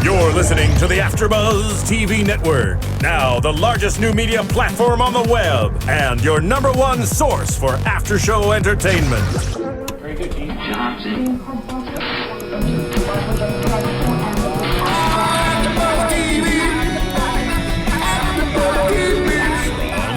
You're listening to the AFTERBUZZ TV network, now the largest new media platform on the web, and your #1 source for after-show entertainment. Very good, Keith. Johnson.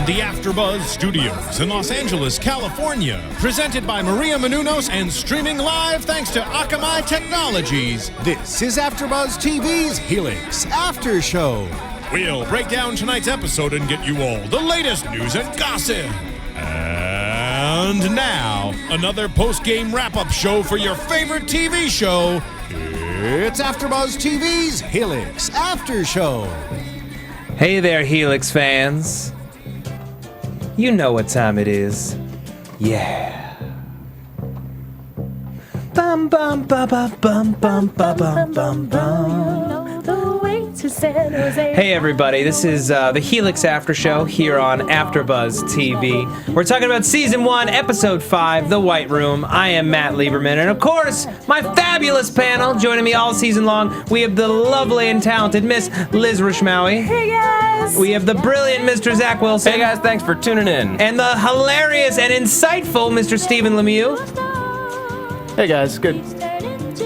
The AFTERBUZZ Studios in Los Angeles, California. Presented by Maria Menounos and streaming live thanks to Akamai Technologies. This is AFTERBUZZ TV's Helix After Show. We'll break down tonight's episode and get you all the latest news and gossip. And now, another post-game wrap-up show for your favorite TV show. It's AFTERBUZZ TV's Helix After Show. Hey there, Helix fans. You know what time it is. Yeah. Bum bum ba ba bum bum ba bum bum bum. Hey everybody, this is the Helix After Show here on AFTERBUZZ TV. We're talking about Season 1, Episode 5, The White Room. I am Matt Lieberman, and of course, my fabulous panel joining me all season long. We have the lovely and talented Miss Liz Rishmawy. Hey guys! We have the brilliant Mr. Zach Wilson. Hey guys, thanks for tuning in. And the hilarious and insightful Mr. Stephen Lemieux. Hey guys, good.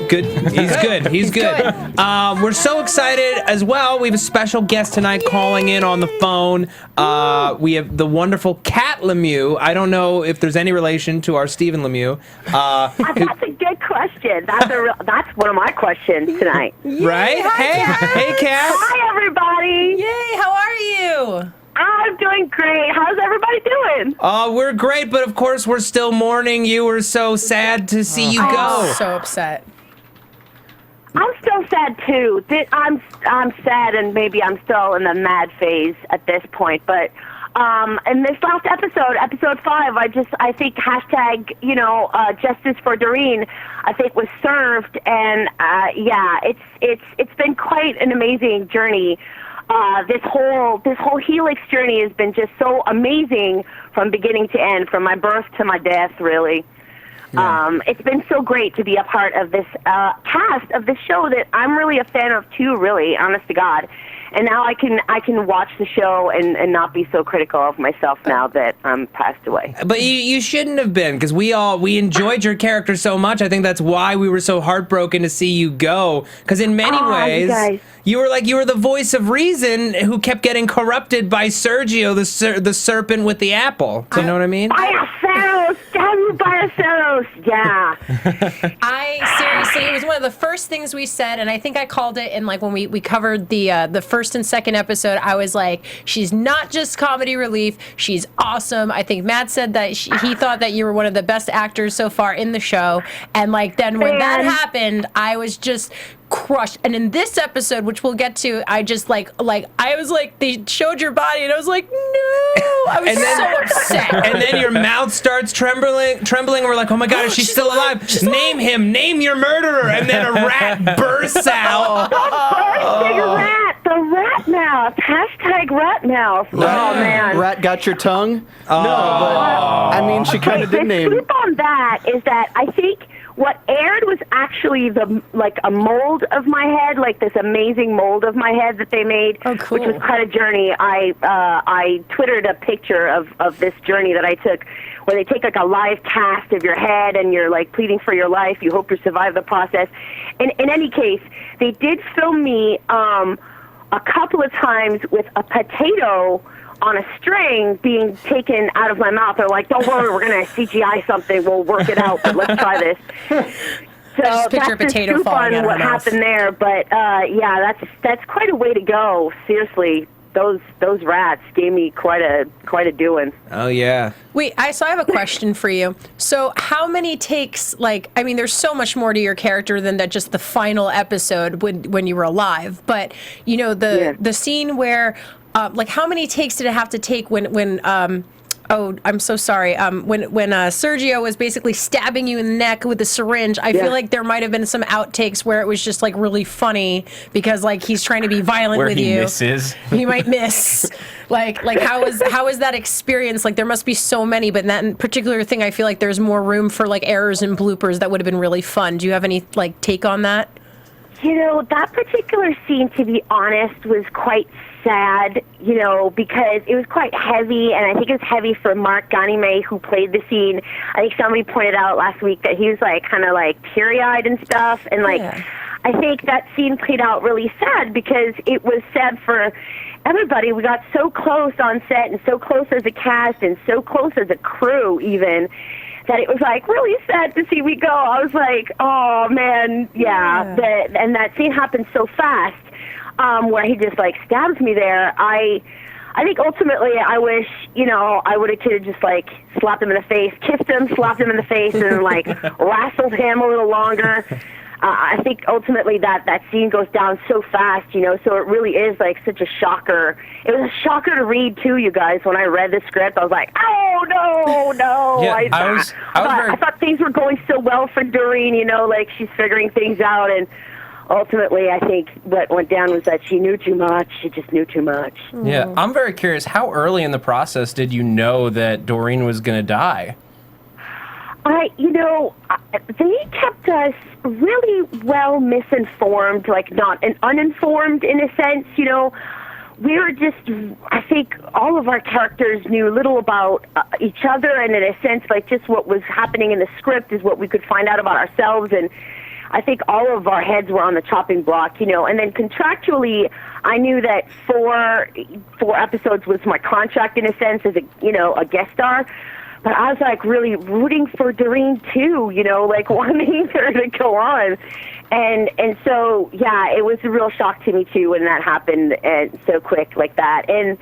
Good. He's good. He's good. We're so excited as well. We have a special guest tonight calling in on the phone. We have the wonderful Cat Lemieux. I don't know if there's any relation to our Stephen Lemieux. That's a good question. That's one of my questions tonight. Right? Hey, Cat. Hi, everybody. Yay, how are you? I'm doing great. How's everybody doing? We're great, but of course we're still mourning you. We're so sad to see you go. I'm so upset. I'm still sad too. I'm sad, and maybe I'm still in the mad phase at this point. But in this last episode, episode 5, I think hashtag justice for Doreen, I think was served, and it's been quite an amazing journey. This whole Helix journey has been just so amazing from beginning to end, from my birth to my death, really. Yeah. It's been so great to be a part of this cast of this show that I'm really a fan of too, really, honest to God. And now I can watch the show and not be so critical of myself now that I'm passed away. But you shouldn't have been, because we enjoyed your character so much. I think that's why we were so heartbroken to see you go. Because in many ways, you were the voice of reason who kept getting corrupted by Sergio, the serpent with the apple. Do you know what I mean? Bioceros! Damn you, Bioceros! Yeah. Seriously, it was one of the first things we said, and I think I called it in when we covered the first and second episode. I was like, she's not just comedy relief, she's awesome. I think Matt said that he thought that you were one of the best actors so far in the show, and then when that happened, I was just crushed. And in this episode, which we'll get to, I just I was like, they showed your body, and I was like, no, I was so upset. And then your mouth starts trembling. We're like, oh my God, is she still alive? Name him, name your murderer. And then a rat bursts out. The rat mouth. Hashtag rat mouth. Oh man. Rat got your tongue? No, but I mean, she kind of did name. The scoop on that is that I think what aired was actually a mold of my head, this amazing mold of my head that they made, which was quite a journey. I Twittered a picture of this journey that I took, where they take a live cast of your head and you're pleading for your life. You hope you survive the process. And in any case, they did film me a couple of times with a potato on a string being taken out of my mouth. They're like, don't worry, we're going to CGI something. We'll work it out, but let's try this. So just picture a potato falling out of what happened there. But, that's quite a way to go. Seriously, those rats gave me quite a doing. Oh, yeah. Wait, so I have a question for you. So how many takes, there's so much more to your character than that just the final episode when you were alive. But, the scene where, how many takes did it have to take when I'm so sorry. When Sergio was basically stabbing you in the neck with a syringe, I feel like there might have been some outtakes where it was just really funny because he's trying to be violent with you. Where he misses. He might miss. How was that experience? There must be so many, but in that particular thing, I feel like there's more room for errors and bloopers that would have been really fun. Do you have any take on that? That particular scene, to be honest, was quite sad, because it was quite heavy, and I think it was heavy for Mark Ganimé, who played the scene. I think somebody pointed out last week that he was, kind of, teary-eyed and stuff, and, I think that scene played out really sad because it was sad for everybody. We got so close on set and so close as a cast and so close as a crew, even, that it was really sad to see me go. I was like, oh man, yeah. And that scene happened so fast, where he just stabs me there. I think ultimately I wish, I would have just slapped him in the face, kissed him, slapped him in the face, and wrestled him a little longer. I think ultimately that scene goes down so fast, so it really is such a shocker. It was a shocker to read too, you guys. When I read the script, I was like, oh no. Yeah, I thought things were going so well for Doreen, she's figuring things out, and ultimately I think what went down was that she knew too much. She just knew too much. Yeah, I'm very curious, how early in the process did you know that Doreen was going to die? They kept us really well misinformed, not uninformed in a sense, We were just, I think all of our characters knew little about each other, and in a sense, just what was happening in the script is what we could find out about ourselves, and I think all of our heads were on the chopping block, and then contractually, I knew that four episodes was my contract in a sense as a guest star. But I was really rooting for Doreen too, wanting her to go on. And so, yeah, it was a real shock to me too when that happened and so quick like that. And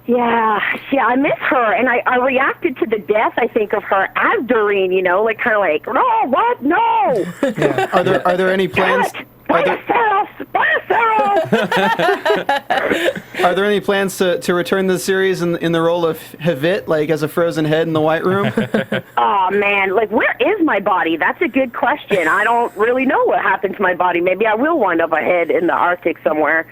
yeah, I miss her, and I reacted to the death, I think, of her as Doreen, no, what? No. Yeah. Are there any plans? Are there any plans to return to the series in the role of Havit, as a frozen head in the White Room? Oh man, where is my body? That's a good question. I don't really know what happened to my body. Maybe I will wind up a head in the Arctic somewhere.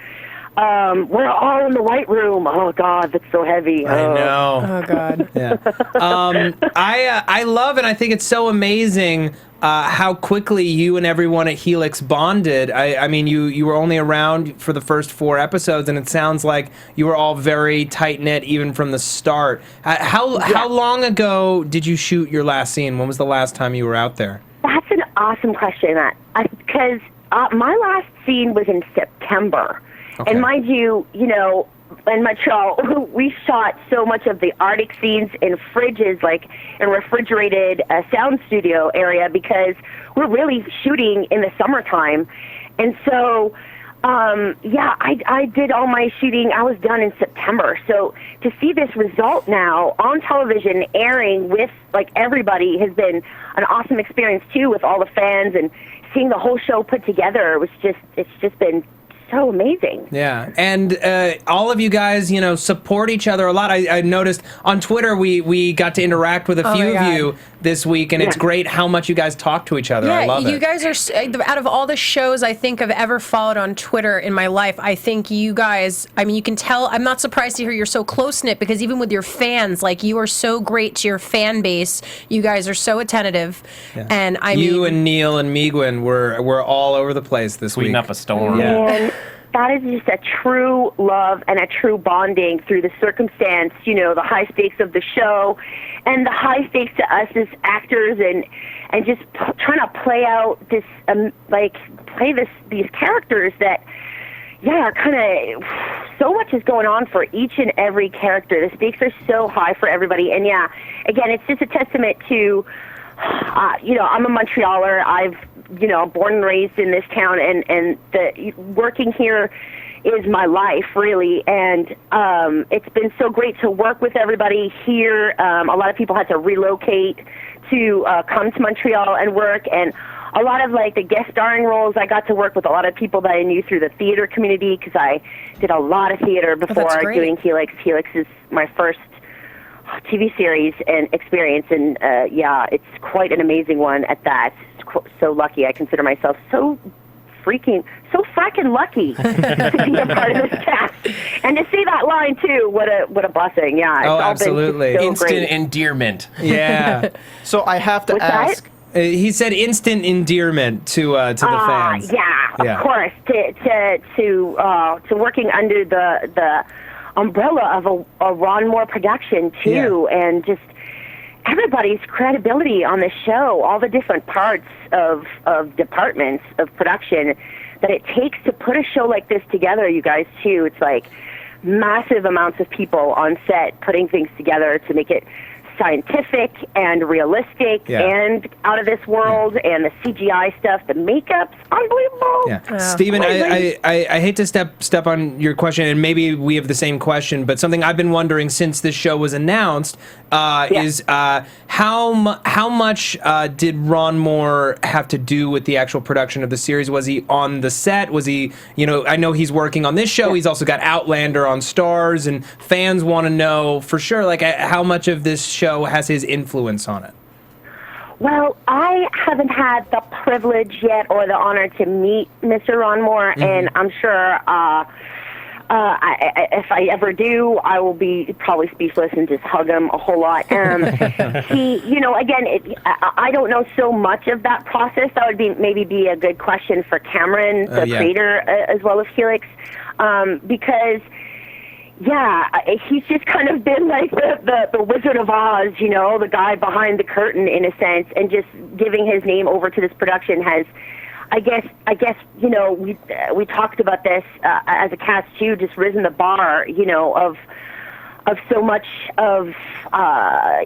We're all in the White Room. Oh God, that's so heavy. I know. Oh God. Yeah. I love, and I think it's so amazing how quickly you and everyone at Helix bonded. I mean, you were only around for the first 4 episodes, and it sounds like you were all very tight knit even from the start. How long ago did you shoot your last scene? When was the last time you were out there? That's an awesome question, Matt. Because my last scene was in September. Okay. And mind you, in Montreal, we shot so much of the Arctic scenes in fridges, in refrigerated sound studio area, because we're really shooting in the summertime. And so, I did all my shooting. I was done in September. So to see this result now on television airing with everybody has been an awesome experience too, with all the fans and seeing the whole show put together. It's just been so amazing. Yeah, and all of you guys, support each other a lot. I noticed on Twitter we got to interact with a few of you this week, and it's great how much you guys talk to each other. I love it. You guys are, out of all the shows I think I've ever followed on Twitter in my life, I think you guys, you can tell, I'm not surprised to hear you're so close-knit, because even with your fans, you are so great to your fan base. You guys are so attentive. Yeah. And you and Neil and Miguel were all over the place this week. Sweeping up a storm. Yeah. That is just a true love and a true bonding through the circumstance, the high stakes of the show and the high stakes to us as actors, and just trying to play out this, these characters that, are kind of, so much is going on for each and every character. The stakes are so high for everybody. And again, it's just a testament to, I'm a Montrealer. I've born and raised in this town, and working here is my life, really. And it's been so great to work with everybody here. A lot of people had to relocate to come to Montreal and work, and a lot of the guest starring roles, I got to work with a lot of people that I knew through the theater community, because I did a lot of theater before doing Helix. Helix is my first TV series and experience, and it's quite an amazing one at that. So lucky. I consider myself so fracking lucky to be a part of this cast, and to see that line too. What a blessing! Yeah, it's all absolutely. Been so Instant great. endearment. Yeah. So I have to What's ask. that? He said instant endearment to the fans. Yeah. Yeah. Of course, to working under the umbrella of a Ron Moore production too, and just everybody's credibility on the show, all the different parts of departments of production that it takes to put a show like this together, you guys, too. It's like massive amounts of people on set putting things together to make it scientific and realistic and out of this world, and the CGI stuff, the makeup's unbelievable. Yeah. Stephen, I hate to step on your question, and maybe we have the same question, but something I've been wondering since this show was announced is how much did Ron Moore have to do with the actual production of the series? Was he on the set? Was he, I know he's working on this show. He's also got Outlander on Stars, and fans want to know for sure, like, how much of this show has his influence on it. Well, I haven't had the privilege yet or the honor to meet Mr. Ron Moore, and I'm sure if I ever do, I will be probably speechless and just hug him a whole lot. He, again, I don't know so much of that process. That would maybe be a good question for Cameron, the creator, as well as Helix, because he's just kind of been like the Wizard of Oz, the guy behind the curtain in a sense, and just giving his name over to this production has, I guess, we talked about this as a cast too, just risen the bar, of so much of our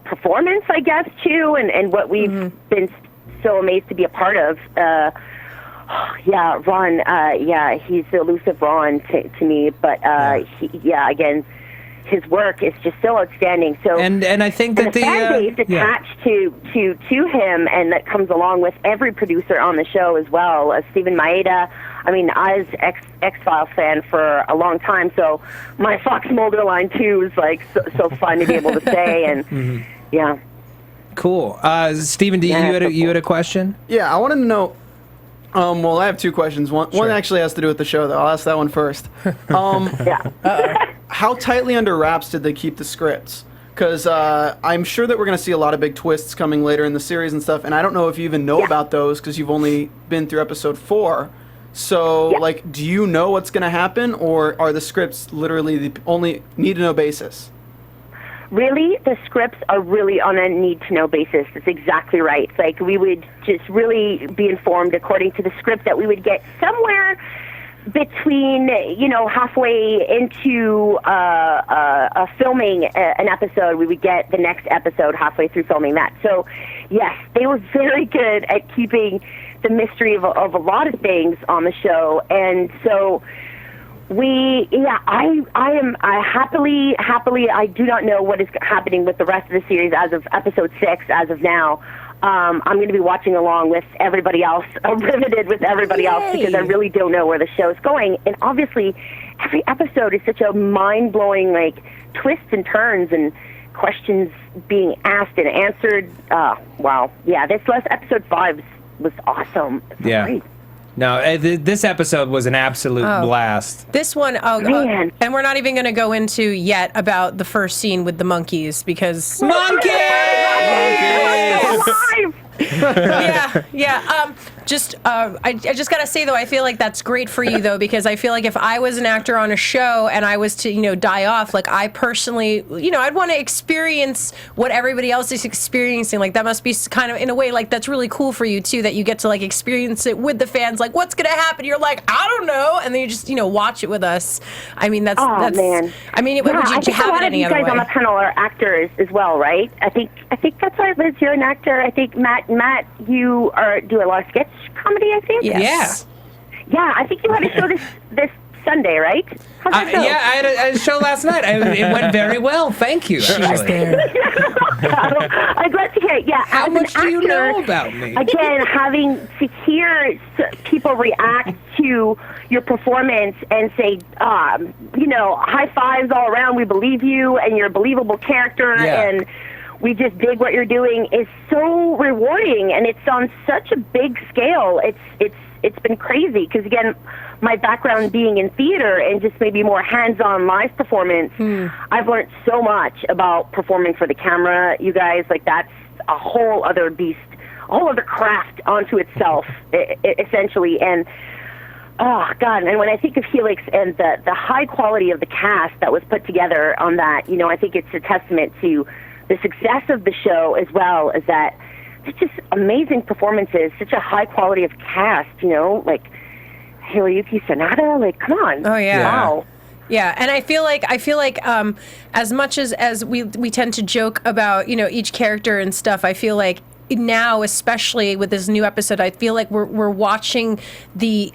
performance, I guess, too, and what we've been so amazed to be a part of. Ron, he's the elusive Ron to me, but again, his work is just so outstanding. So, and I think that the fan base attached to him, and that comes along with every producer on the show as well. Stephen Maeda. I mean, I was X-Files fan for a long time, so my Fox Mulder line too is like so fun to be able to say, and cool. Stephen, you had a question? Yeah, I wanted to know. Well, I have two questions. One actually has to do with the show, though. I'll ask that one first. How tightly under wraps did they keep the scripts? Because I'm sure that we're going to see a lot of big twists coming later in the series and stuff, and I don't know if you even know about those because you've only been through episode 4. So, like, do you know what's going to happen, or are the scripts literally the only need-to-know basis? Really, the scripts are really on a need-to-know basis. That's exactly right. It's like we would just really be informed according to the script that we would get somewhere between, halfway into filming an episode, we would get the next episode halfway through filming that. So, yes, they were very good at keeping the mystery of a lot of things on the show, and so... I happily, I do not know what is happening with the rest of the series as of episode 6, as of now. I'm going to be watching along with everybody else, riveted with everybody else, because I really don't know where the show is going. And obviously, every episode is such a mind-blowing, twists and turns and questions being asked and answered. Wow. Yeah, this last episode 5 was awesome. Great. No, this episode was an absolute blast. This one, and we're not even going to go into yet about the first scene with the monkeys, because... Monkeys! I just gotta say though, I feel like that's great for you though, because I feel like if I was an actor on a show and I was to die off, like I personally, I'd want to experience what everybody else is experiencing. Like that must be kind of in a way like that's really cool for you too, that you get to experience it with the fans. Like what's gonna happen? You're like, I don't know, and then you just watch it with us. I mean that's man. I mean, would I you think have a lot it of any you other guys way? on the panel are actors as well, right? I think that's right, Liz. You're an actor. I think Matt, you do a lot of sketch comedy, I think. Yes. Yeah, I think you had a show this Sunday, right? How's that go? Yeah, I had a show last night. It went very well. Thank you. She was there. I'm glad to hear it. Yeah. How much do you know about me? Again, having to hear people react to your performance and say, high fives all around, we believe you, and you're a believable character, and we just dig what you're doing is so rewarding, and it's on such a big scale. It's been crazy because, again, my background being in theater and just maybe more hands-on live performance, I've learned so much about performing for the camera, you guys. Like, that's a whole other beast all of the craft onto itself, essentially. And oh God! And when I think of Helix and the high quality of the cast that was put together on that, you know, I think it's a testament to the success of the show, as well as that it's just amazing performances, such a high quality of cast, you know, like Hiroyuki Sanada, like come on. Oh yeah. Wow. Yeah, and I feel like as much as we tend to joke about, you know, each character and stuff, I feel like now, especially with this new episode, I feel like we're watching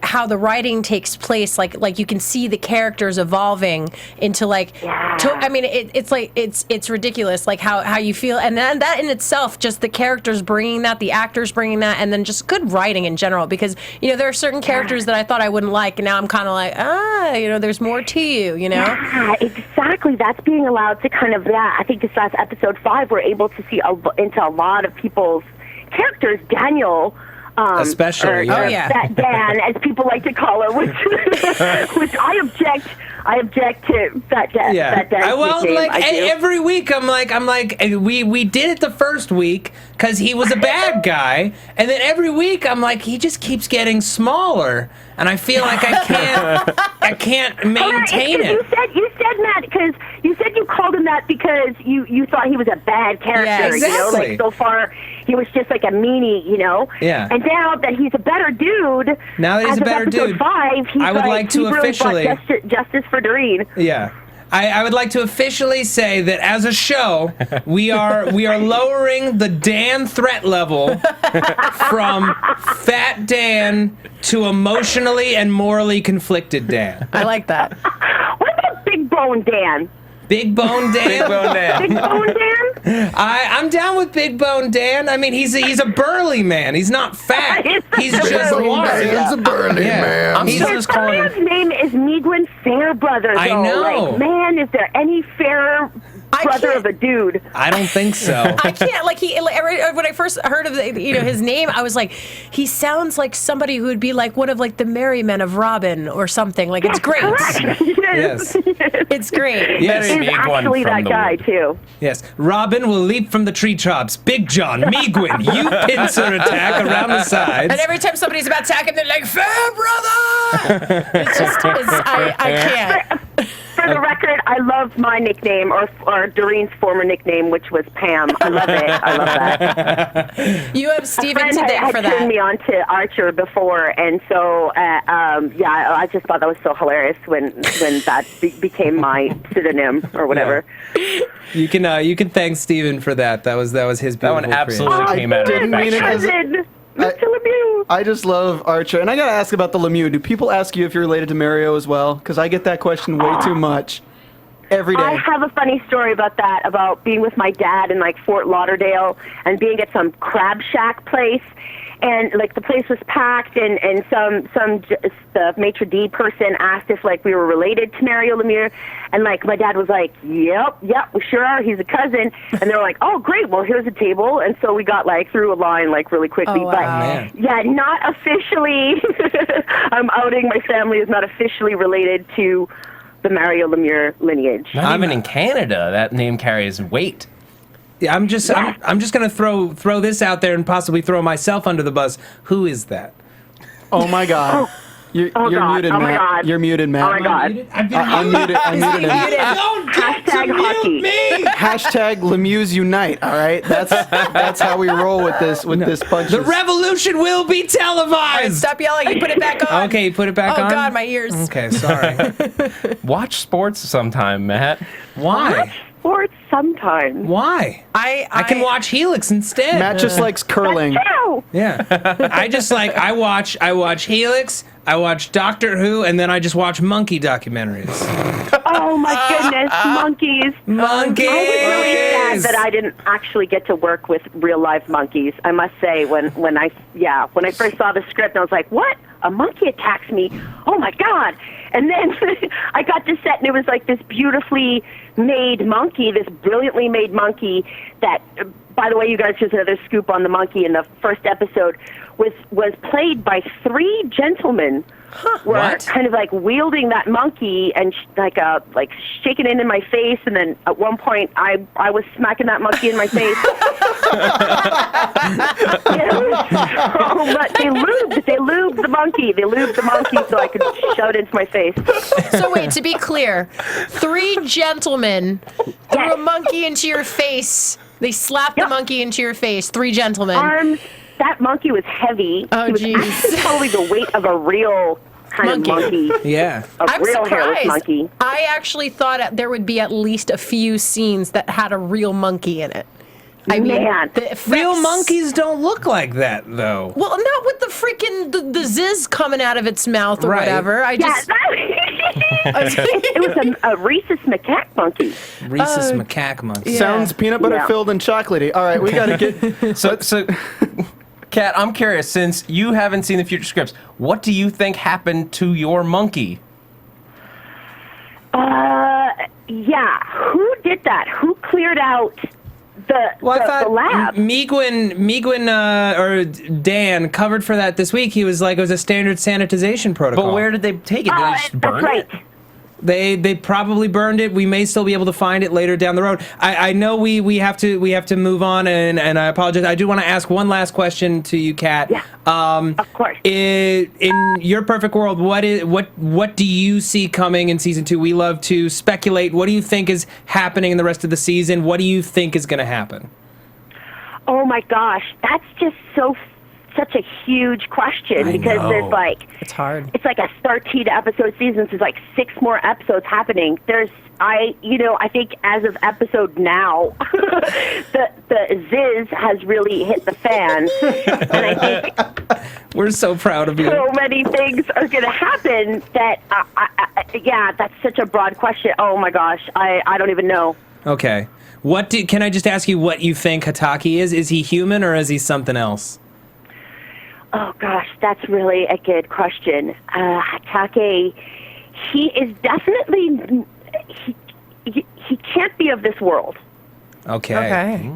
how the writing takes place. Like you can see the characters evolving into I mean, it's ridiculous. Like how you feel, and then that in itself, just the characters bringing that, the actors bringing that, and then just good writing in general. Because you know there are certain characters that I thought I wouldn't like, and now I'm kind of like, you know, there's more to you. You know. Yeah, exactly. That's being allowed to kind of I think this last episode 5, we're able to see into a lot of people's characters. Daniel, especially, that Dan, as people like to call her, which I object to that Dan. Yeah. That Dan's Well, nickname, like I do. every week, I'm like, we did it the first week because he was a bad guy, and then every week I'm like, he just keeps getting smaller, and I feel like I can't maintain it. You said Matt, because you said you called him that because you thought he was a bad character. Yeah, exactly. You know, like so far he was just like a meanie, you know. Yeah. And now that he's a better dude, Now that he's a better episode dude, 5, he's I would like to he really officially brought justice for Doreen. Yeah. I would like to officially say that as a show, we are lowering the Dan threat level from Fat Dan to emotionally and morally conflicted Dan. I like that. What about Big Bone Dan? Big Bone Dan. Big Bone Dan. Big Bone Dan? I'm down with Big Bone Dan. I mean, he's a burly man. He's not fat. He's just large. Dan's a burly man. I'm still just calling His him. name is Miguel Fairbrother, though. I know. Like, man, is there any fairer brother of a dude? I don't think so. I can't, when I first heard of his name, I was like, he sounds like somebody who would be like one of like the Merry Men of Robin or something. Like, it's great. Yes. It's great. Yes. He's Make one actually from that the guy, wood. too. Yes. Robin will leap from the treetops. Big John, Miguel, you pincer attack around the sides. And every time somebody's about to attack him, they're like, "Fair brother!" I can't. For the record, I love my nickname, or Doreen's former nickname, which was Pam. I love it. I love that. You have Stephen friend to thank had for turned that. me on to Archer before, and so I just thought that was so hilarious when that became my pseudonym or whatever. You can thank Steven for that. That was his That beautiful one absolutely Oh, came out of didn't mean it as Cousin, Mr. Lemieux. I just love Archer. And I gotta ask about the Lemieux. Do people ask you if you're related to Mario as well? Because I get that question way too much. Every day. I have a funny story about that, about being with my dad in like Fort Lauderdale and being at some crab shack place, and like the place was packed, and the maitre d' person asked if like we were related to Mario Lemieux, and like my dad was like, yep, we sure are, he's a cousin. And they were like, oh great, well here's a table. And so we got like through a line like really quickly. Oh, wow. But Man. yeah, not officially. I'm outing my family is not officially related to the Mario Lemieux lineage. Not even in Canada, that name carries weight. Yeah, I'm just gonna throw this out there and possibly throw myself under the bus. Who is that? Oh my God. You're God. muted, Oh my Matt. God. You're muted, Matt. Oh my God. I'm muted. I'm muted. Don't get Hashtag to hockey. mute me. Hashtag Lemieux unite. All right, that's how we roll with this punches. The revolution will be televised. Stop yelling. You put it back on. Okay, put it back Oh, on. God, my ears. Okay, sorry. Watch sports sometime, Matt. Why? Sports sometimes. Why? I can watch Helix instead. Matt just likes curling. Ew. Yeah. I watch Helix, I watch Doctor Who, and then I just watch monkey documentaries. Oh my goodness, monkeys. Monkeys! I was really sad that I didn't actually get to work with real life monkeys. I must say, when I first saw the script, I was like, what? A monkey attacks me? Oh my God. And then I got to set, and it was like this beautifully made monkey, this brilliantly made monkey that by the way, you guys, just another scoop on the monkey in the first episode was played by 3 gentlemen. Were What? kind of like wielding that monkey and like shaking it in my face, and then at one point I was smacking that monkey in my face. It was so much. They lubed the monkey. They lubed the monkey so I could shove it into my face. So wait, to be clear, 3 gentlemen threw a monkey into your face. They slapped the monkey into your face. 3 gentlemen. Arms. That monkey was heavy. Oh, he was jeez. actually probably the weight of a real kind of monkey. Yeah. I'm real hairless surprised. monkey. I actually thought there would be at least a few scenes that had a real monkey in it. I mean, Man. the effects, Real monkeys don't look like that, though. Well, not with the freaking the ziz coming out of its mouth or Right. whatever. I Yeah, just it was a rhesus macaque monkey. Rhesus macaque monkey. Sounds peanut butter filled and chocolatey. All right, we got to get. So, Kat, I'm curious, since you haven't seen the future scripts, what do you think happened to your monkey? Yeah. Who did that? Who cleared out the lab? Miguin or Dan covered for that this week. He was like, it was a standard sanitization protocol. But where did they take it? Did they just burn That's right. it? They probably burned it. We may still be able to find it later down the road. I know we have to move on, and I apologize. I do want to ask one last question to you, Kat. Yeah. Of course. In your perfect world, what do you see coming in season 2? We love to speculate. What do you think is happening in the rest of the season? What do you think is going to happen? Oh my gosh, that's just such a huge question I because know. there's like it's hard. it's like a 13 episode season. So there's like 6 more episodes happening. I think as of episode now, the Ziz has really hit the fan, and I think We're so proud of you. so many things are going to happen that yeah, that's such a broad question. Oh my gosh, I don't even know. Okay. Can I just ask you what you think Hataki is? Is he human or is he something else? Oh gosh, that's really a good question. Hatake, he is definitely he can't be of this world. Okay. Okay.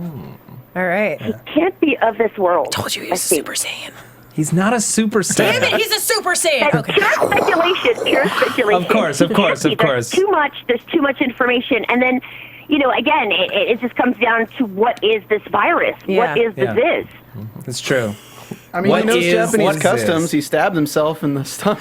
All right. He can't be of this world. Told you he I was a think. Super Saiyan. He's not a Super Saiyan. Damn it, he's a Super Saiyan. That's Okay. pure speculation. Pure speculation. Of course. He can't be. There's There's too much information, and then again, it just comes down to what is this virus? Yeah. What is the Yeah. Ziz? It's true. I mean, What he knows is Japanese this? customs. He stabbed himself in the stomach.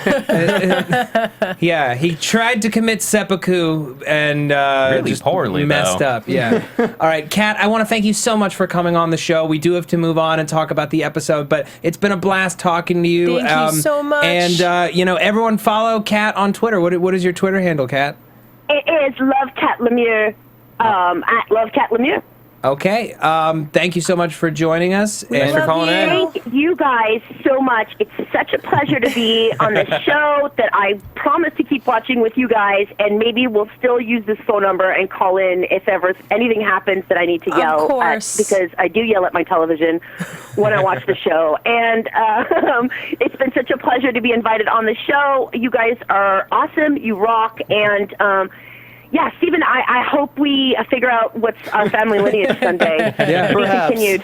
Yeah, he tried to commit seppuku and Really just poorly, messed though. up. Yeah. All right, Kat, I want to thank you so much for coming on the show. We do have to move on and talk about the episode, but it's been a blast talking to you. Thank you so much. And everyone follow Kat on Twitter. What is your Twitter handle, Kat? It is Love Cat Lemieux at Love Cat Lemieux. Okay. Thank you so much for joining us. Thanks for love calling you. in. Thank you guys so much. It's such a pleasure to be on the show that I promise to keep watching with you guys, and maybe we'll still use this phone number and call in if ever anything happens that I need to yell course. at, because I do yell at my television when I watch the show. And it's been such a pleasure to be invited on the show. You guys are awesome. You rock. And yeah, Stephen, I hope we figure out what's our family lineage someday. Yeah. To be Perhaps. continued.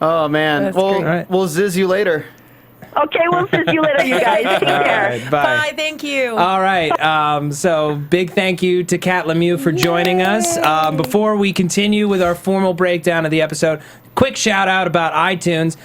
Oh man, That's we'll great. Right. we'll ziz you later. Okay, we'll see you later, you guys. Take All care. right, Bye. Thank you. All right. So big thank you to Kat Lemieux for joining us. Before we continue with our formal breakdown of the episode, quick shout out about iTunes.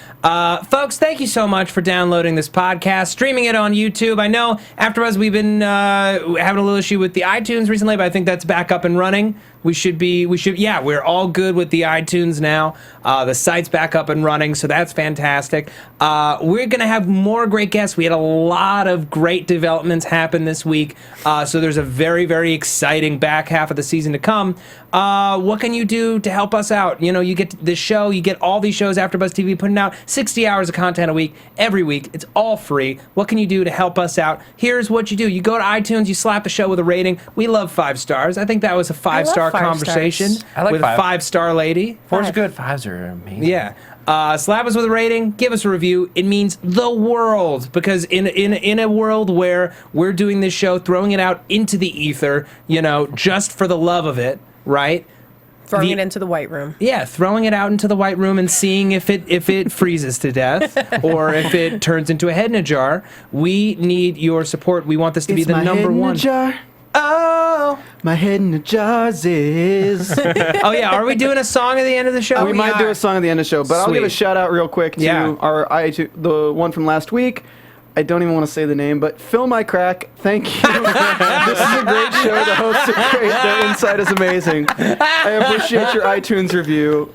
Folks, thank you so much for downloading this podcast, streaming it on YouTube. I know AfterBuzz, we've been having a little issue with the iTunes recently, but I think that's back up and running. We're all good with the iTunes now. The site's back up and running, so that's fantastic. We're going to have more great guests. We had a lot of great developments happen this week, so there's a very, very exciting back half of the season to come. What can you do to help us out? You get this show, you get all these shows, AfterBuzz TV, putting out 60 hours of content a week, every week. It's all free. What can you do to help us out? Here's what you do. You go to iTunes, you slap the show with a rating. We love 5 stars. I think that was a 5-star 5 conversation stars. I like with 5. a 5-star lady. 4's good. 5s are amazing. Yeah. Slap us with a rating, give us a review. It means the world, because in a world where we're doing this show, throwing it out into the ether, just for the love of it, right? Throwing it into the White Room. Yeah, throwing it out into the White Room and seeing if it freezes to death or if it turns into a head in a jar. We need your support. We want this to be the number one. Head in a jar? Oh, My head in a jar is. oh yeah. Are we doing a song at the end of the show? We might do a song at the end of the show, but I'll give a Sweet. shout out real quick to the one from last week. I don't even want to say the name, but Fill My Crack, thank you. This is a great show. The hosts are great. The insight is amazing. I appreciate your iTunes review.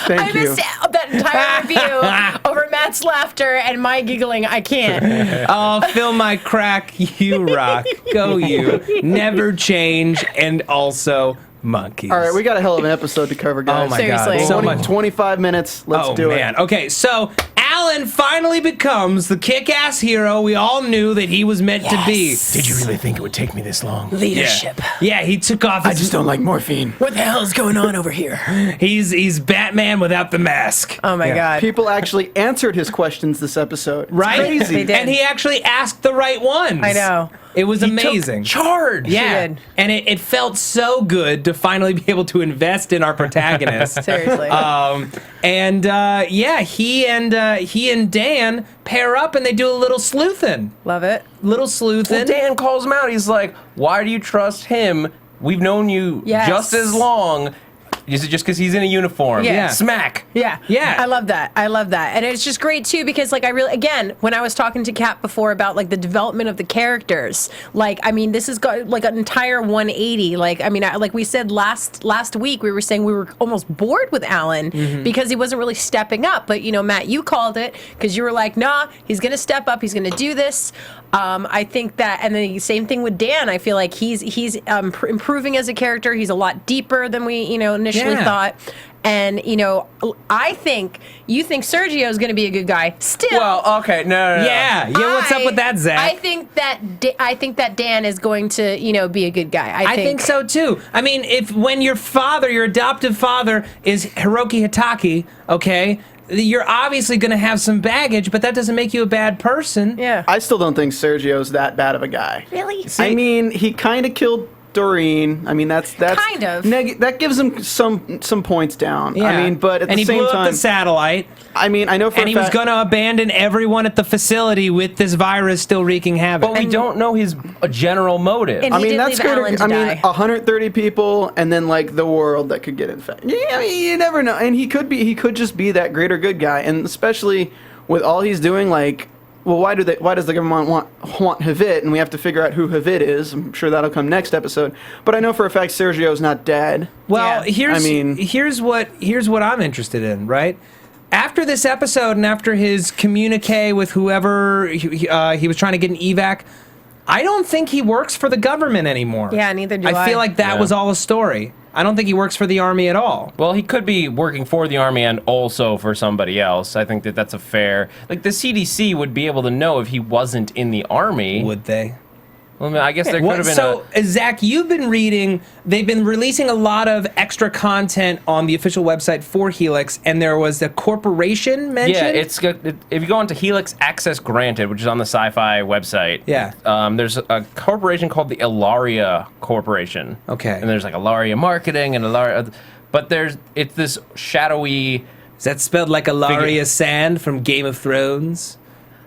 Thank you. I missed that entire review over Matt's laughter and my giggling. I can't. Oh, Fill My Crack, you rock. Go you. Never change, and also monkeys. All right, we got a hell of an episode to cover, guys. Oh my Seriously. god, so Only much. 25 minutes. Let's do man. it. Okay, so Alan finally becomes the kick-ass hero we all knew that he was meant to be. Did you really think it would take me this long? Leadership. Yeah, he took off his... don't like morphine. What the hell is going on over here? He's Batman without the mask. Oh my God. People actually answered his questions this episode. It's Right? crazy. They did. And he actually asked the right ones. I know. It was He amazing. took charge. Yeah, did. and it felt so good to finally be able to invest in our protagonist. Seriously. He and Dan pair up and they do a little sleuthing. Love it. Little sleuthing. Well, Dan calls him out. He's like, "Why do you trust him? We've known you Yes. just as long. Is it just because he's in a uniform? Yeah. Smack." Yeah. Yeah. I love that. I love that. And it's just great too because like I really again, when I was talking to Kat before about like the development of the characters, like I mean this has got like an entire 180. Like I mean like we said last week we were saying we were almost bored with Alan because he wasn't really stepping up. But you know, Matt, you called it because you were like, "Nah, he's going to step up. He's going to do this." I think that, and then the same thing with Dan. I feel like he's improving as a character. He's a lot deeper than we initially thought. And I think you think Sergio is going to be a good guy. Still, Well, okay, no. Yeah. What's up with that, Zach? I think that Dan is going to be a good guy. I think so too. I mean, when your adoptive father is Hiroki Hitaki, okay, you're obviously going to have some baggage, but that doesn't make you a bad person. Yeah. I still don't think Sergio's that bad of a guy. Really? I mean, he kind of killed Doreen. I mean, that's Kind of. that gives him some points down. Yeah. I mean, but at and the he same blew up time, the satellite, I mean, I know for and a he was fact, going to abandon everyone at the facility with this virus still wreaking havoc. But we don't know his general motive. And I he mean, did that's leave Alan great. to I mean, die. 130 people, and then like the world that could get infected. Yeah, I mean, you never know. And he could just be that greater good guy, and especially with all he's doing, like. Well, why does the government want Havit, and we have to figure out who Havit is? I'm sure that'll come next episode. But I know for a fact Sergio's not dead. Well, Yeah. here's what I'm interested in, right? After this episode and after his communique with whoever he was trying to get an evac, I don't think he works for the government anymore. Yeah, neither do I. I feel like that Yeah. was all a story. I don't think he works for the army at all. Well, he could be working for the army and also for somebody else. I think that's a fair... Like, the CDC would be able to know if he wasn't in the army. Would they? Well, I mean, I guess there could have been So, Zach, you've been reading, they've been releasing a lot of extra content on the official website for Helix, and there was a corporation mentioned? Yeah, if you go onto Helix Access Granted, which is on the Sci-Fi website, Yeah. There's a corporation called the Ilaria Corporation. Okay. And there's like Ilaria Marketing and Ilaria... But it's this shadowy... Is that spelled like Ilaria Sand from Game of Thrones?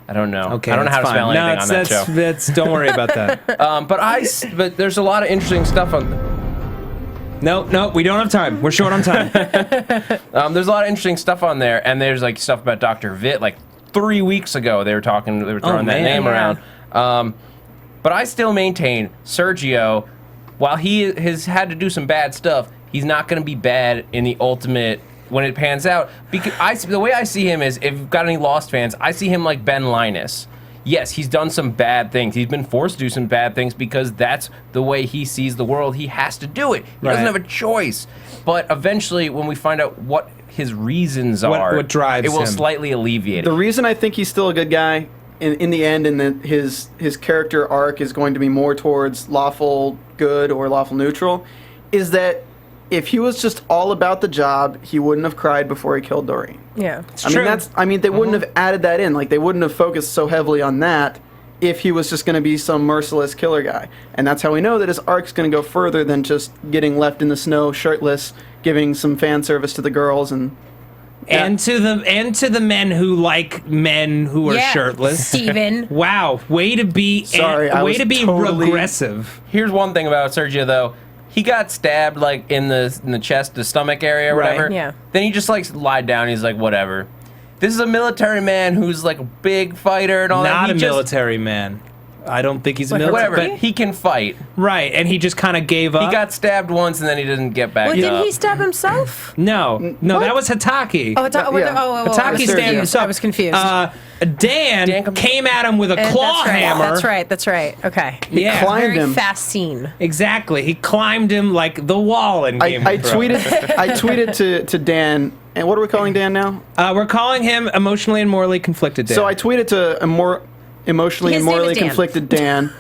I don't know. Okay, I don't know how to that's spell fine. anything on that show. Don't worry about that. But there's a lot of interesting stuff on... No, we don't have time. We're short on time. There's a lot of interesting stuff on there, and there's like stuff about Dr. Vitt. Like 3 weeks ago, they were throwing that man. name Yeah. around. But I still maintain Sergio, while he has had to do some bad stuff, he's not going to be bad in the ultimate when it pans out. Because the way I see him is, if you've got any Lost fans, I see him like Ben Linus. Yes, he's done some bad things. He's been forced to do some bad things because that's the way he sees the world. He has to do it. He doesn't Right. have a choice. But eventually, when we find out what his reasons are, what drives it will him. slightly alleviate The it. reason I think he's still a good guy in the end, and that his character arc is going to be more towards lawful good or lawful neutral, is that if he was just all about the job, he wouldn't have cried before he killed Doreen. Yeah. I mean, they wouldn't have added that in. Like, they wouldn't have focused so heavily on that if he was just going to be some merciless killer guy. And that's how we know that his arc's going to go further than just getting left in the snow shirtless, giving some fan service to the girls and to the men who like men who are shirtless. Stephen. Wow, way to be regressive. Here's one thing about Sergio though. He got stabbed like in the chest, the stomach area or whatever. Yeah. Then he just like lied down. He's like, whatever. This is a military man who's like a big fighter and all that. Not a military man. I don't think he's a military. Whatever, but he can fight. Right, and he just kind of gave up. He got stabbed once and then he didn't get back Well, up. didn't he stab himself? No, that was Hatake. Hatake stabbed himself. I was confused. Dan came at him with a claw hammer. That's right. Okay. He climbed Very him. fast scene. Exactly. He climbed him like the wall in Game I of Thrones. tweeted to Dan, and what are we calling Dan now? We're calling him emotionally and morally conflicted Dan. So I tweeted to a more emotionally His and name is morally Dan. conflicted Dan,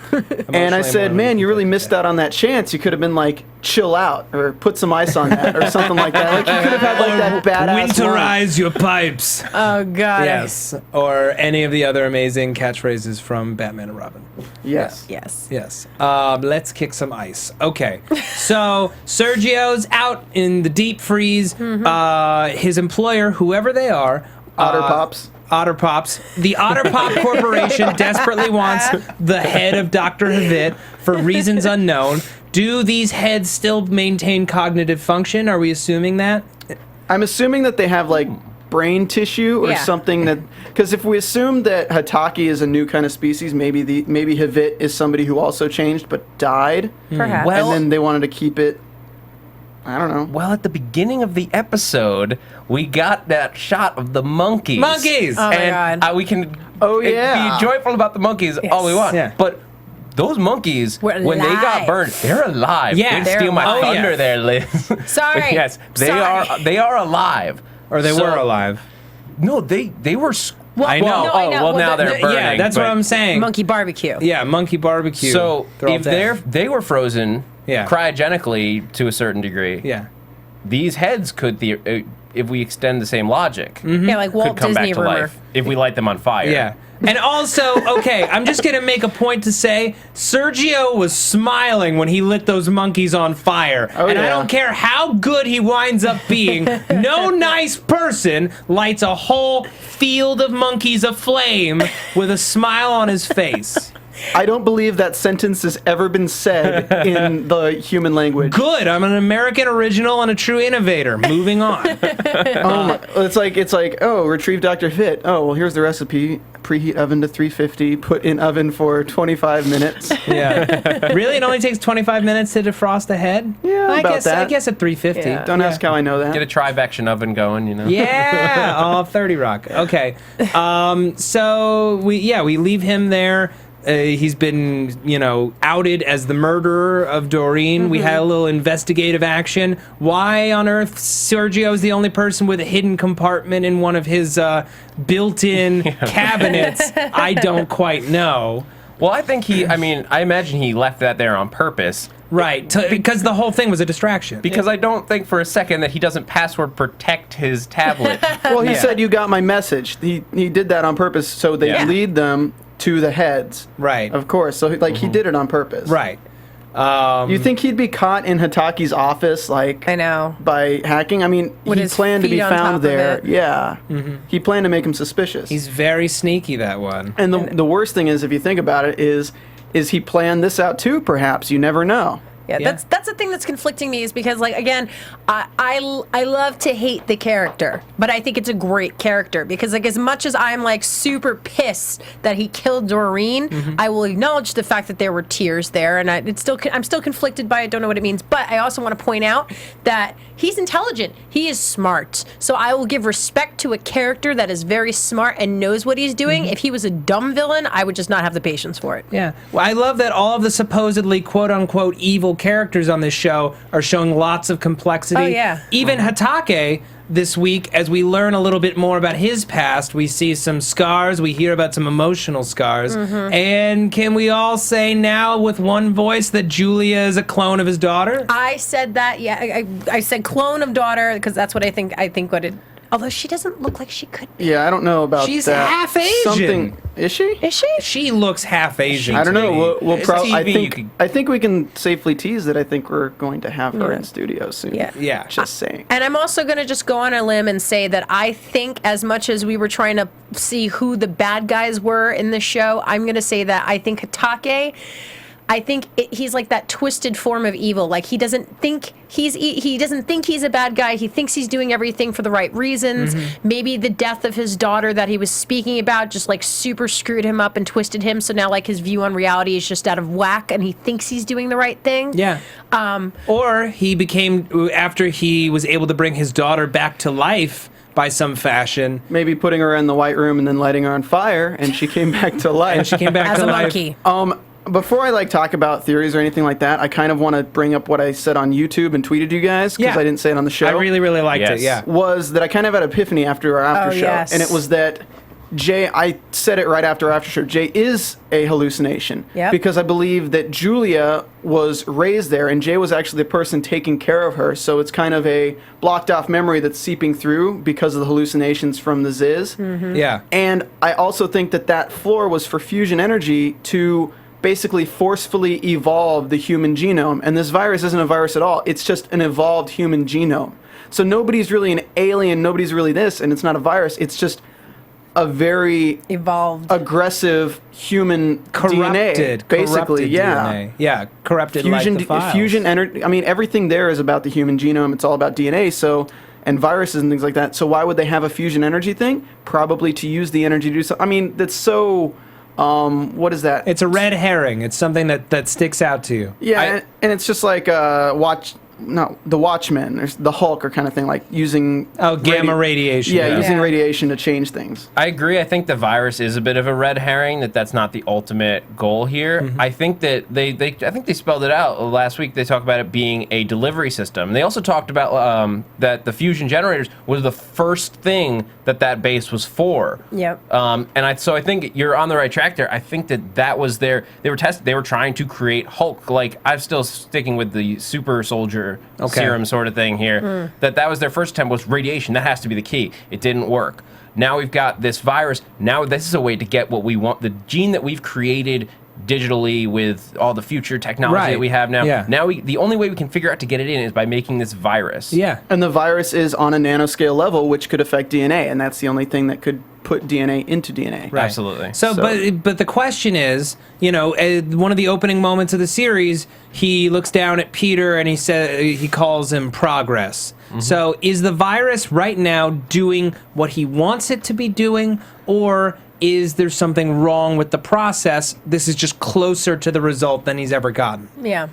and I said, "Man, you really missed out on that chance. You could have been like, chill out, or put some ice on that, or something like that. Like you could have had like that badass line." Winterize your pipes. Oh God. Yes, or any of the other amazing catchphrases from Batman and Robin. Yes. Yes. Yes. Let's kick some ice. Okay. So Sergio's out in the deep freeze. His employer, whoever they are, Otter Pops. Otter Pops. The Otter Pop Corporation desperately wants the head of Dr. Havit for reasons unknown. Do these heads still maintain cognitive function? Are we assuming that? I'm assuming that they have like brain tissue or something that, because if we assume that Hatake is a new kind of species, maybe Havit is somebody who also changed but died. Perhaps. Well- and then they wanted to keep it. I don't know. Well, at the beginning of the episode, we got that shot of the monkeys. Monkeys! Oh my and God. We can yeah. be joyful about the monkeys all we want. Yeah. But those monkeys, We're when they got alive. burned, they're alive. Yeah. Don't They're steal my alive. thunder there, Liz. Sorry. Yes, they Sorry. are alive. Or they So- were alive? No, they were. I know. No, I know. Well, now they're burning. Yeah, that's what but- I'm saying. Monkey barbecue. Yeah, monkey barbecue. So all if dead. they were frozen, Yeah. cryogenically to a certain degree, Yeah. these heads could, if we extend the same logic, Yeah, like Walt could come Disney back to rumor. life if we light them on fire. Yeah. And also, okay, I'm just going to make a point to say Sergio was smiling when he lit those monkeys on fire. Oh, and I yeah. don't care how good he winds up being, no nice person lights a whole field of monkeys aflame with a smile on his face. I don't believe that sentence has ever been said in the human language. Good. I'm an American original and a true innovator. Moving on. Oh my, it's like, oh, retrieve Dr. Fit. Oh, well, here's the recipe. Preheat oven to 350. Put in oven for 25 minutes. Yeah. Really? It only takes 25 minutes to defrost a head? Yeah, I about guess that. I guess at 350. Yeah. Don't ask how I know that. Get a trivection oven going, you know. Yeah, all 30 Rock. Okay. So we leave him there. He's been, outed as the murderer of Doreen. We had a little investigative action. Why on earth Sergio is the only person with a hidden compartment in one of his built-in cabinets, I don't quite know. Well, I imagine he left that there on purpose. Right, because the whole thing was a distraction. Because I don't think for a second that he doesn't password protect his tablet. Well, he said you got my message. He did that on purpose so they Yeah. lead them to the heads. Right. Of course. So he did it on purpose. Right. You think he'd be caught in Hataki's office I know. by hacking? I mean, With he his planned to be feet on top found of there. it. Yeah. He planned to make him suspicious. He's very sneaky, that one. And the worst thing is, if you think about it, is he planned this out too, perhaps? You never know. Yeah, Yeah. that's the thing that's conflicting me is because, like, again, I love to hate the character, but I think it's a great character because, like, as much as I'm like super pissed that he killed Doreen, I will acknowledge the fact that there were tears there, and I'm still conflicted by it. Don't know what it means, but I also want to point out that he's intelligent. He is smart, so I will give respect to a character that is very smart and knows what he's doing. If he was a dumb villain, I would just not have the patience for it. Yeah. Well, I love that all of the supposedly quote-unquote evil characters on this show are showing lots of complexity. Oh, yeah. Even Hatake this week, as we learn a little bit more about his past, we see some scars, we hear about some emotional scars. And can we all say now with one voice that Julia is a clone of his daughter? I said that. Yeah, I said clone of daughter because that's what I think. I think what it. Although she doesn't look like she could be. Yeah, I don't know about She's that. half Asian. Something is she? Is she? She looks half Asian. I don't know. We'll It's probably. TV, I think we can safely tease that. I think we're going to have her in studio soon. Yeah. Yeah. Just saying. And I'm also going to just go on a limb and say that I think, as much as we were trying to see who the bad guys were in the show, I'm going to say that I think Hatake, he's like that twisted form of evil. Like he doesn't think he's a bad guy. He thinks he's doing everything for the right reasons. Maybe the death of his daughter that he was speaking about just like super screwed him up and twisted him. So now like his view on reality is just out of whack, and he thinks he's doing the right thing. Yeah. Or he became, after he was able to bring his daughter back to life by some fashion. Maybe putting her in the White Room and then lighting her on fire, and she came back to life. And she came back As to a life. monkey. Before I talk about theories or anything like that, I kind of want to bring up what I said on YouTube and tweeted you guys because Yeah. I didn't say it on the show. I really, really liked Yes. it, yeah. Was that I kind of had an epiphany after our after show, yes. and it was that Jay. I said it right after our after show. Jay is a hallucination Yep. because I believe that Julia was raised there, and Jay was actually the person taking care of her. So it's kind of a blocked off memory that's seeping through because of the hallucinations from the Ziz. Yeah. And I also think that floor was for fusion energy to basically forcefully evolve the human genome. And this virus isn't a virus at all. It's just an evolved human genome. So nobody's really an alien, nobody's really this, and it's not a virus. It's just a very Evolved. aggressive human Corrupted. DNA, basically. Corrupted Yeah. DNA. Yeah, corrupted Fusion, like the files. fusion energy. I mean, everything there is about the human genome. It's all about DNA. So, and viruses and things like that. So why would they have a fusion energy thing? Probably to use the energy to do something. I mean, that's so. What is that? It's a red herring. It's something that sticks out to you. Yeah, and it's just like the Watchmen, or the Hulk, or kind of thing, like using Gamma radiation. Yeah, using Yeah. radiation to change things. I agree. I think the virus is a bit of a red herring. That's not the ultimate goal here. I think that I think they spelled it out last week. They talked about it being a delivery system. They also talked about that the fusion generators was the first thing that base was for. Yep. So I think you're on the right track there. I think that was their. They were trying to create Hulk. Like I'm still sticking with the super soldier serum sort of thing here. That was their first attempt, was radiation. That has to be the key. It didn't work. Now we've got this virus. Now this is a way to get what we want. The gene that we've created digitally with all the future technology that we have now. Yeah. Now the only way we can figure out to get it in is by making this virus. Yeah. And the virus is on a nanoscale level, which could affect DNA, and that's the only thing that could put DNA into DNA. Right. Absolutely. So, but the question is, one of the opening moments of the series, he looks down at Peter and he calls him progress. So, is the virus right now doing what he wants it to be doing, or is there something wrong with the process? This is just closer to the result than he's ever gotten. Yeah.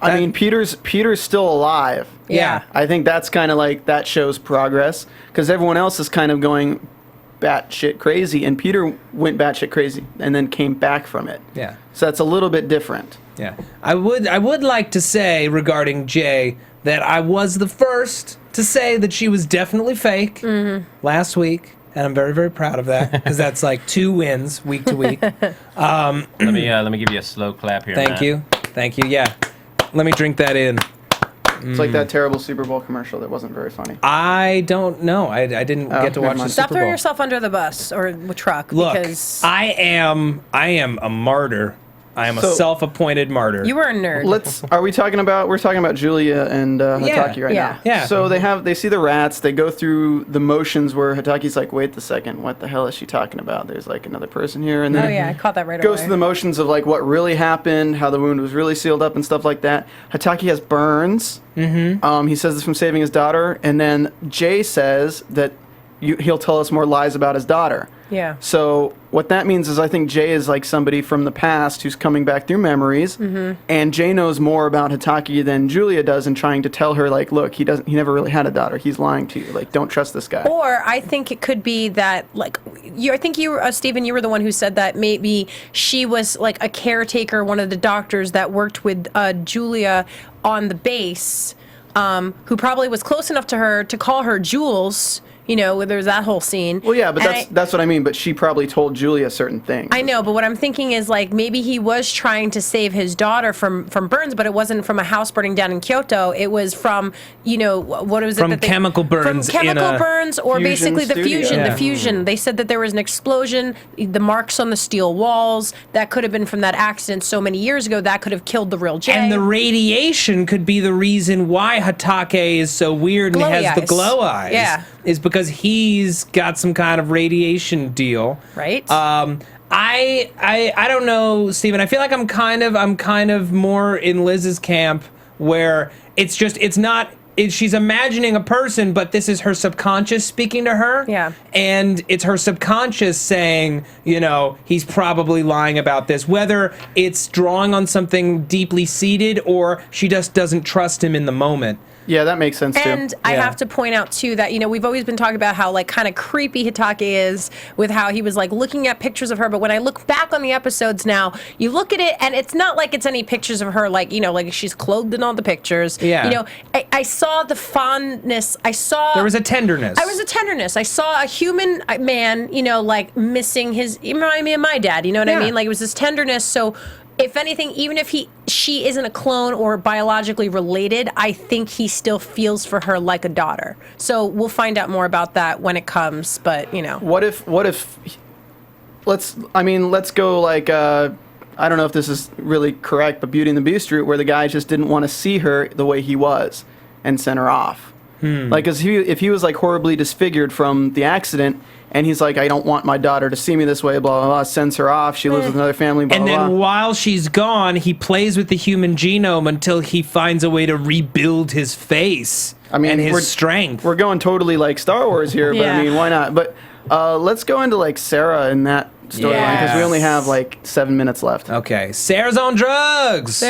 I mean, Peter's still alive. Yeah. I think that's kind of like, that shows progress, because everyone else is kind of going batshit crazy, and Peter went batshit crazy and then came back from it. Yeah. So that's a little bit different. Yeah. I would like to say regarding Jay that I was the first to say that she was definitely fake last week. And I'm very, very proud of that, because that's like 2 wins week to week. Let me give you a slow clap here. Thank you. Yeah. Let me drink that in. It's like that terrible Super Bowl commercial that wasn't very funny. I don't know. I didn't get to watch never the mind. Stop Super throwing Bowl. yourself under the bus or the truck. Look, because I am a martyr. I am a So- self-appointed martyr. you were a nerd. We're talking about Julia and Hatake right yeah. now. Yeah. So they see the rats, they go through the motions where Hataki's like, wait a second, what the hell is she talking about? There's like another person here, and then Oh yeah, I caught that right goes away. through the motions of like what really happened, how the wound was really sealed up and stuff like that. Hatake has burns. He says this from saving his daughter, and then Jay says that he'll tell us more lies about his daughter. Yeah. So what that means is I think Jay is like somebody from the past who's coming back through memories, and Jay knows more about Hatake than Julia does, and trying to tell her like, look, he never really had a daughter. He's lying to you. Like, don't trust this guy. Or I think it could be that, like, I think you, Stephen, you were the one who said that maybe she was like a caretaker, one of the doctors that worked with Julia on the base, who probably was close enough to her to call her Jules, You know, there's that whole scene. Well, yeah, but that's what I mean. But she probably told Julia certain things. I know, but what I'm thinking is like maybe he was trying to save his daughter from burns, but it wasn't from a house burning down in Kyoto. It was from, you know, what was it? From chemical burns. From chemical burns, or basically the fusion. Yeah. The fusion. They said that there was an explosion. The marks on the steel walls that could have been from that accident so many years ago. That could have killed the real Jay. And the radiation could be the reason why Hatake is so weird and Glowy has the eyes. glow eyes. Yeah. Is because he's got some kind of radiation deal. Right. I don't know, Stephen. I feel like I'm kind of more in Liz's camp where she's imagining a person, but this is her subconscious speaking to her. Yeah. And it's her subconscious saying, you know, he's probably lying about this, whether it's drawing on something deeply seated or she just doesn't trust him in the moment. Yeah, that makes sense too. And I have to point out too that, you know, we've always been talking about how like kind of creepy Hitake is with how he was like looking at pictures of her. But when I look back on the episodes now, you look at it and it's not like it's any pictures of her like, you know, like she's clothed in all the pictures. Yeah. You know, I saw the fondness. There was a tenderness. I saw a human man, you know, like missing it reminded me of my dad. You know what I mean? Like it was this tenderness. So if anything, even if she isn't a clone or biologically related, I think he still feels for her like a daughter. So we'll find out more about that when it comes. But you know, what if? Let's go like I don't know if this is really correct, but Beauty and the Beast route, where the guy just didn't want to see her the way he was and sent her off. Like, if he was like horribly disfigured from the accident, and he's like, I don't want my daughter to see me this way, blah, blah, blah, sends her off, she lives with another family, blah, and blah, then blah. while she's gone, he plays with the human genome until he finds a way to rebuild his face and his strength. We're going totally like Star Wars here, but I mean, why not? But let's go into like Sarah and that storyline, because we only have like 7 minutes left. Okay, Sarah's on drugs.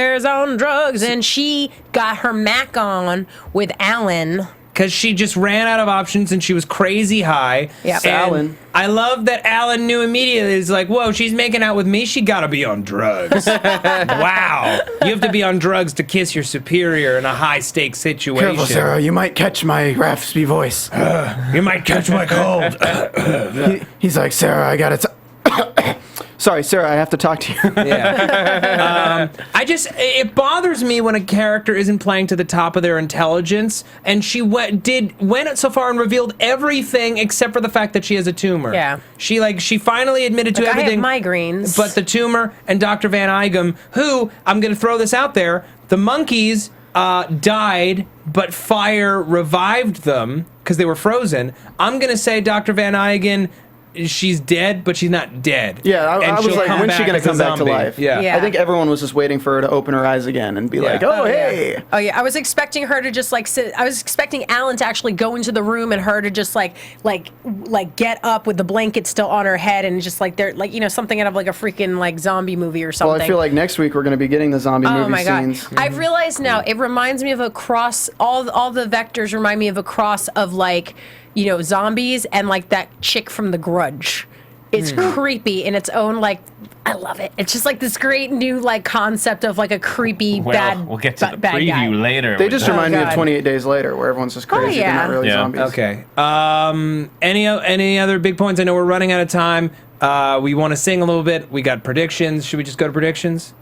And she got her Mac on with Alan. Because she just ran out of options and she was crazy high. Yeah, Alan. I love that Alan knew immediately. He's like, whoa, she's making out with me? She gotta be on drugs. Wow. You have to be on drugs to kiss your superior in a high-stakes situation. Careful, Sarah. You might catch my raspy voice. You might catch my cold. He's like, Sarah, I gotta... Sorry, Sarah, I have to talk to you. Yeah. It bothers me when a character isn't playing to the top of their intelligence, and she went so far and revealed everything except for the fact that she has a tumor. Yeah. She finally admitted to everything. I have migraines. But the tumor and Dr. Van Eigem, who, I'm going to throw this out there, the monkeys died, but fire revived them because they were frozen. I'm going to say Dr. Van Eigen, she's dead, but she's not dead. Yeah, I was like, when's she going to come back to life? Yeah. I think everyone was just waiting for her to open her eyes again and be like, oh, hey. Oh, yeah. I was expecting her to just, like, sit. I was expecting Alan to actually go into the room and her to just, like get up with the blanket still on her head and just, like, they're, like, you know, something out of, like, a freaking, like, zombie movie or something. Well, I feel like next week we're going to be getting the zombie movie scenes. I've realized now, it reminds me of a cross, all the vectors remind me of a cross of, like, you know, zombies and like that chick from The Grudge. It's creepy in its own, like, I love it. It's just like this great new like concept of like a creepy bad. We'll get to the bad preview guy. later. They just remind me of 28 Days Later, where everyone's just crazy. They're not really zombies. Okay. Any other big points? I know we're running out of time. We want to sing a little bit. We got predictions. Should we just go to predictions?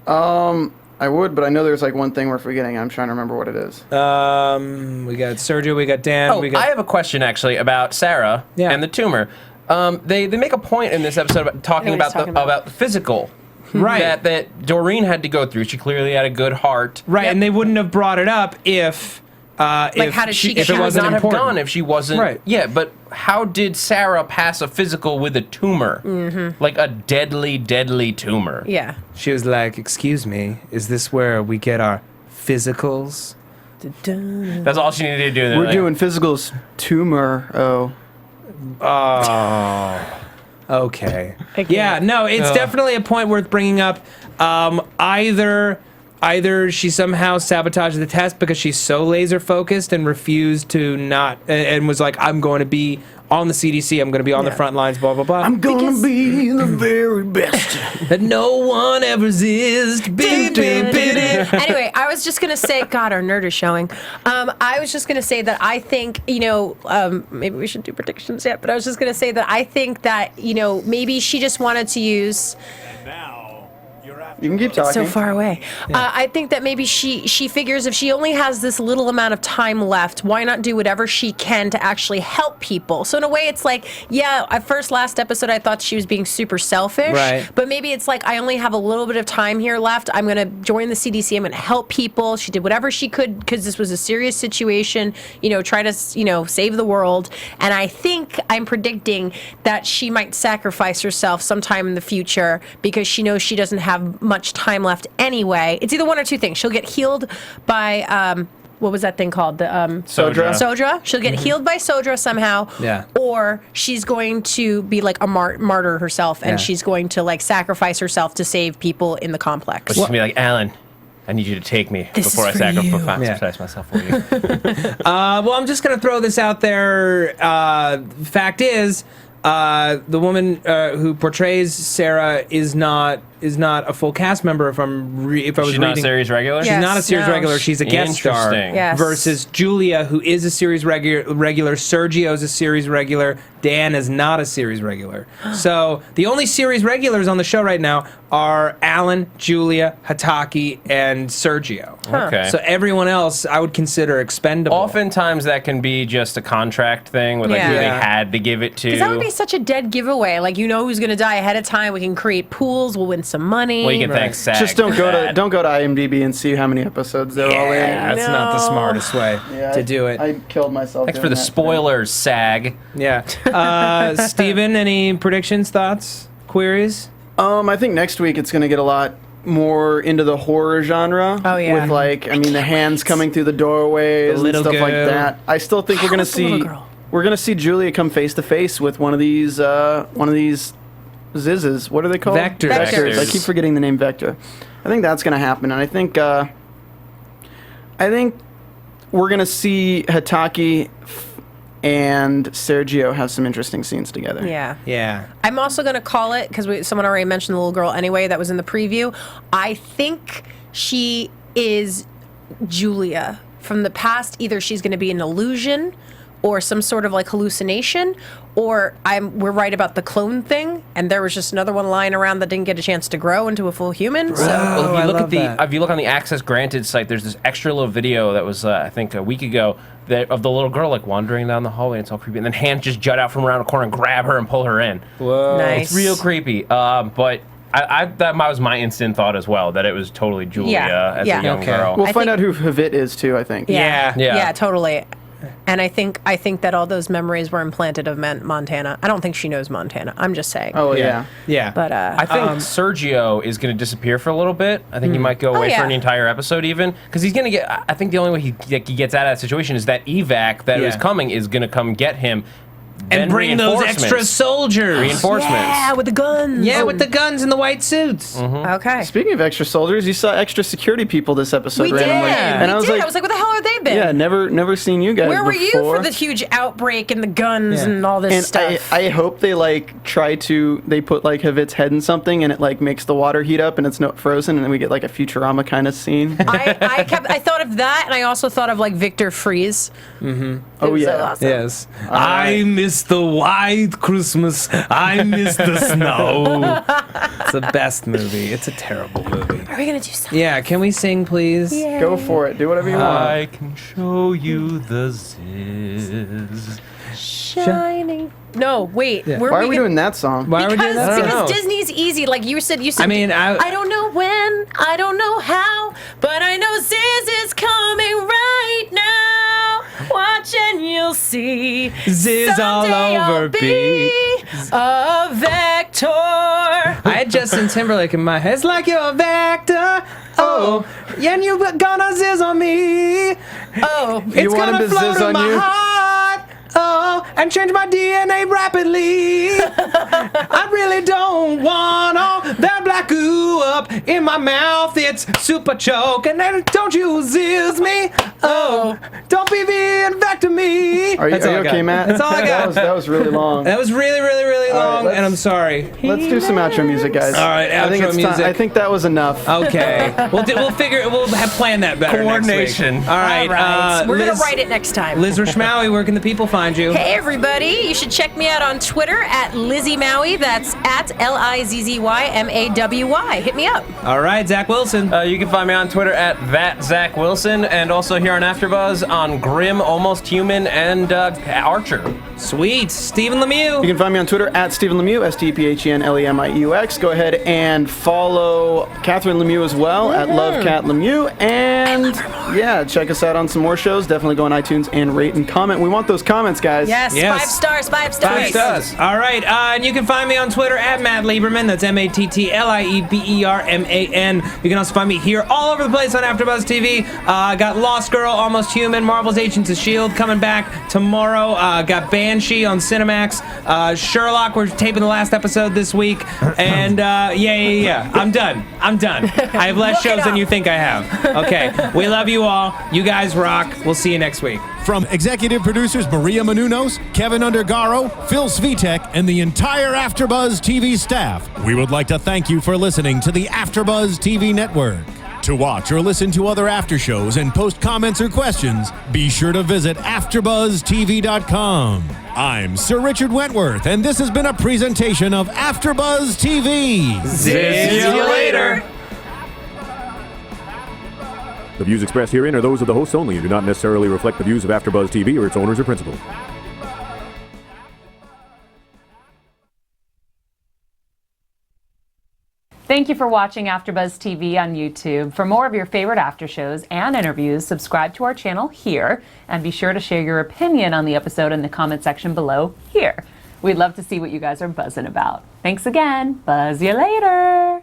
I would, but I know there's like one thing we're forgetting. I'm trying to remember what it is. We got Sergio, we got Dan. I have a question actually about Sarah and the tumor. They make a point in this episode about talking about the physical. Right. That Doreen had to go through. She clearly had a good heart. Right, and they wouldn't have brought it up if how did she if it wasn't not important. have gone if she wasn't. Right. Yeah, but how did Sarah pass a physical with a tumor? Mm-hmm. Like a deadly, deadly tumor. Yeah. She was like, "Excuse me, is this where we get our physicals?" That's all she needed to do. We're doing physicals. Tumor. Oh. Okay. Yeah, no, it's definitely a point worth bringing up. Either either she somehow sabotaged the test because she's so laser focused and refused to not, and was like, I'm going to be on the CDC, I'm going to be on the front lines, blah, blah, blah. I'm going to be the very best. That no one ever is to be. Anyway, I was just going to say, God, our nerd is showing. I was just going to say that I think, maybe we should do predictions yet, but I was just going to say that I think that, maybe she just wanted to use... You can keep talking. So far away. I think that maybe she figures if she only has this little amount of time left, why not do whatever she can to actually help people? So in a way, it's like, last episode, I thought she was being super selfish. Right. But maybe it's like, I only have a little bit of time here left. I'm going to join the CDC. I'm going to help people. She did whatever she could because this was a serious situation, try to, save the world. And I think I'm predicting that she might sacrifice herself sometime in the future because she knows she doesn't have much time left anyway. It's either one or two things. She'll get healed by what was that thing called? The Sodra. She'll get healed by Sodra somehow. Yeah. Or she's going to be like a martyr herself, and she's going to like sacrifice herself to save people in the complex. But she's gonna be like, Alan, I need you to take me before I sacrifice myself for you. Well, I'm just going to throw this out there. Fact is, the woman who portrays Sarah is not a full cast member. If I was She's not a series regular? She's not a series regular. She's a guest star. Yes. Versus Julia, who is a series regular. Sergio is a series regular. Dan is not a series regular. So the only series regulars on the show right now are Alan, Julia, Hataki, and Sergio. Okay. So everyone else I would consider expendable. Oftentimes that can be just a contract thing with like who they had to give it to. Because that would be such a dead giveaway. Like, who's going to die ahead of time. We can create pools. We'll win some money. Well, you can thank SAG. Just don't go to IMDb and see how many episodes they're all in. That's not the smartest way to do it. I killed myself. Thanks for the spoilers, SAG. Yeah. Steven, any predictions, thoughts, queries? I think next week it's going to get a lot more into the horror genre. Oh, yeah. With the hands coming through the doorways and stuff like that. I still think we're going to see Julia come face to face with one of these Zizzes. What are they called? Vectors. I keep forgetting the name Vector. I think that's going to happen, and I think we're going to see Hataki and Sergio have some interesting scenes together. Yeah. I'm also going to call it, because someone already mentioned the little girl anyway that was in the preview. I think she is Julia from the past. Either she's going to be an illusion or some sort of like hallucination, or we're right about the clone thing, and there was just another one lying around that didn't get a chance to grow into a full human. So Well, if you look on the Access Granted site, there's this extra little video that was I think a week ago of the little girl like wandering down the hallway, and it's all creepy, and then hands just jut out from around a corner and grab her and pull her in. Whoa. Nice. It's real creepy. But that was my instant thought as well, that it was totally Julia as a young girl. We'll find out who Havit is too, I think. Yeah, totally. And I think that all those memories were implanted of Montana. I don't think she knows Montana. I'm just saying. Oh yeah. But I think Sergio is going to disappear for a little bit. I think he might go away for an entire episode, even because he's going to get. I think the only way he gets out of that situation is that evac that is coming is going to come get him. And bring those extra soldiers. Reinforcements. Yeah, with the guns. Yeah, with the guns and the white suits. Okay. Speaking of extra soldiers, you saw extra security people this episode We randomly. did. And I was like, where the hell have they been? Yeah, never seen you guys Where were you before. for the huge outbreak and the guns and all this And stuff? I hope they they put like Havit's head in something and it like makes the water heat up and it's not frozen, and then we get like a Futurama kind of scene. I thought of that, and I also thought of like Victor Freeze. Oh yeah. Awesome. Yes. I miss the white Christmas. I miss the snow. It's the best movie. It's a terrible movie. Are we gonna do something? Yeah, can we sing, please? Yeah. Go for it. Do whatever you want. I can show you the ziz. Shining. No, wait. Yeah. Why are we doing that song? Why are we doing that? Because Disney's easy. Like you said. I mean, I don't know when, I don't know how, but I know Ziz is coming right now. Watch and you'll see. Ziz all Someday over I'll be a vector. I had Justin Timberlake in my head. It's like you're a vector. Oh, yeah, and you gonna ziz on me. Oh, It's want him gonna to float ziz in on my you? heart. Oh, and change my DNA rapidly. I really don't want all that black goo up in my mouth. It's super choke, and then don't you zizz me. Oh, don't be infecting me. Are you okay, Matt? That's all I got. That was really long. That was really, really, really long, right, and I'm sorry. Let's do some outro music, guys. All right, I think outro music. I think that was enough. Okay, we'll figure. We'll have planned that better. Coordination. Next week. All right. We're going Liz- to write it next time. Liz Rishmawy, where can the people find you? Hey, everybody. You should check me out on Twitter at Lizzie Maui. That's at LIZZYMAWY. Hit me up. All right, Zach Wilson. You can find me on Twitter at @ZachWilson, and also here on AfterBuzz on Grim, Almost Human, and Archer. Sweet. Stephen Lemieux. You can find me on Twitter at Stephen Lemieux, STPHENLEMIEUX. Go ahead and follow Catherine Lemieux as well at LoveCatLemieux. And yeah, check us out on some more shows. Definitely go on iTunes and rate and comment. We want those comments, guys. Yes, Yes. 5 stars, 5 stars. 5 stars. All right, and you can find me on Twitter at Matt Lieberman. That's MATTLIEBERMAN. You can also find me here all over the place on AfterBuzz TV. Got Lost Girl, Almost Human, Marvel's Agents of S.H.I.E.L.D. coming back tomorrow. Got Banshee on Cinemax. Sherlock, we're taping the last episode this week. And yeah. I'm done. I have less shows than you think I have. Okay, we love you all. You guys rock. We'll see you next week. From executive producers Maria Menounos, Kevin Undergaro, Phil Svitek, and the entire AfterBuzz TV staff, we would like to thank you for listening to the AfterBuzz TV network. To watch or listen to other after shows and post comments or questions, be sure to visit AfterBuzzTV.com. I'm Sir Richard Wentworth, and this has been a presentation of AfterBuzz TV. See you later. The views expressed herein are those of the hosts only and do not necessarily reflect the views of AfterBuzz TV or its owners or principals. Thank you for watching AfterBuzz TV on YouTube. For more of your favorite after shows and interviews, subscribe to our channel here, and be sure to share your opinion on the episode in the comment section below here. We'd love to see what you guys are buzzing about. Thanks again. Buzz you later.